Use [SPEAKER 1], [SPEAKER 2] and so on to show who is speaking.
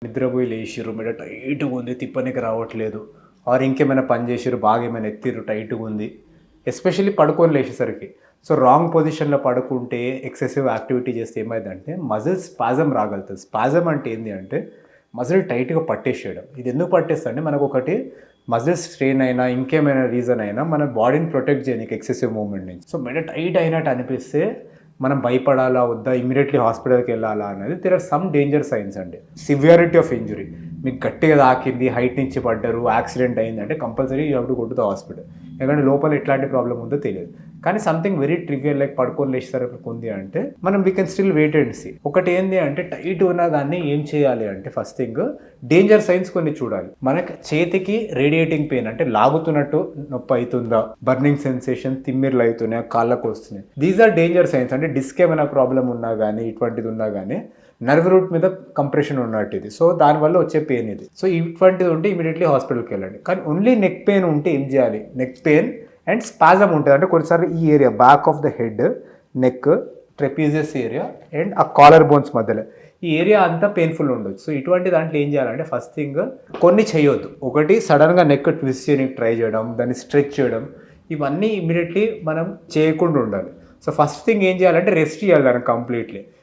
[SPEAKER 1] నిద్రపోయి లేచిర్రు, మెడ టైట్‌గా ఉంది, తిప్పనికి రావట్లేదు. ఆర్ ఇంకేమైనా పని చేసిర్రు, బాగా ఏమైనా ఎత్తిర్రు, టైట్‌గా ఉంది. ఎస్పెషల్లీ పడుకొని లేచేసరికి. సో, రాంగ్ పొజిషన్‌లో పడుకుంటే, ఎక్సెసివ్ యాక్టివిటీ చేస్తే ఏమైద్దంటే మజిల్ స్పాజమ్ రాగలుగుతది. స్పాజమ్ అంటే ఏంది అంటే మజిల్ టైట్‌గా పట్టేసేయడం. ఇది ఎందుకు పట్టేస్తదంటే మనకొకటి మజిల్ స్ట్రెయిన్ అయినా, ఇంకేమైనా రీజన్ అయినా మన బాడీని ప్రొటెక్ట్ చేయనీకి ఎక్సెసివ్ మూవ్‌మెంట్ నుంచి. సో, మెడ టైట్ అయినట్టు అనిపిస్తే మనం భయపడాలా వద్దా, ఇమ్మీడియట్‌లీ హాస్పిటల్‌కి వెళ్ళాలా అనేది there are some danger signs అండి. సివియారిటీ ఆఫ్ ఇంజురీ మీకు గట్టిగా తాకింది, హైట్ నుంచి పడ్డారు, యాక్సిడెంట్ అయిందంటే compulsory you have to go to the hospital. ఎందుకంటే లోపల ఎట్లాంటి ప్రాబ్లం ఉందో తెలియదు. కానీ సంథింగ్ వెరీ ట్రివియల్ లైక్ పడుకొని లేచేసరికి ఉంది అంటే మనం we can still wait and see. ఒకటి ఏంది అంటే టైట్ ఉన్నా కానీ ఏం చేయాలి అంటే ఫస్ట్ థింగ్ డేంజర్ సైన్స్ కొన్ని చూడాలి. మనకి చేతికి రేడియేటింగ్ పెయిన్ అంటే లాగుతున్నట్టు నొప్పి అవుతుందా, బర్నింగ్ సెన్సేషన్, తిమ్మిర్లు అవుతున్నాయా, కాళ్ళకు వస్తున్నాయి. These are danger signs. అంటే డిస్క్ ఏమైనా ప్రాబ్లం ఉన్నా కానీ, ఇటువంటిది ఉన్నా కానీ నర్వ్ రూట్ మీద కంప్రెషన్ ఉన్నట్టు ఇది. సో దానివల్ల వచ్చే పెయిన్ ఇది. సో ఇటువంటిది ఉంటే ఇమీడియట్లీ హాస్పిటల్కి వెళ్ళండి. కానీ ఓన్లీ నెక్ పెయిన్ ఉంటే ఏం చేయాలి, నెక్ పెయిన్ అండ్ స్పాజమ్ ఉంటుంది. అంటే కొన్నిసార్లు ఈ area back of the head, neck, trapezius area and ఆ కాలర్ బోన్స్ మధ్యలో ఈ ఏరియా అంతా పెయిన్ఫుల్ ఉండొచ్చు. సో ఇటువంటి దాంట్లో ఏం చేయాలంటే ఫస్ట్ థింగ్ కొన్ని చేయొద్దు. ఒకటి సడన్గా నెక్ ట్విస్ట్ చేయడానికి ట్రై చేయడం, దాన్ని స్ట్రెచ్ చేయడం, ఇవన్నీ ఇమీడియట్లీ మనం చేయకుండా ఉండాలి. సో ఫస్ట్ థింగ్ ఏం చేయాలంటే రెస్ట్ చేయాలి దాన్ని కంప్లీట్లీ.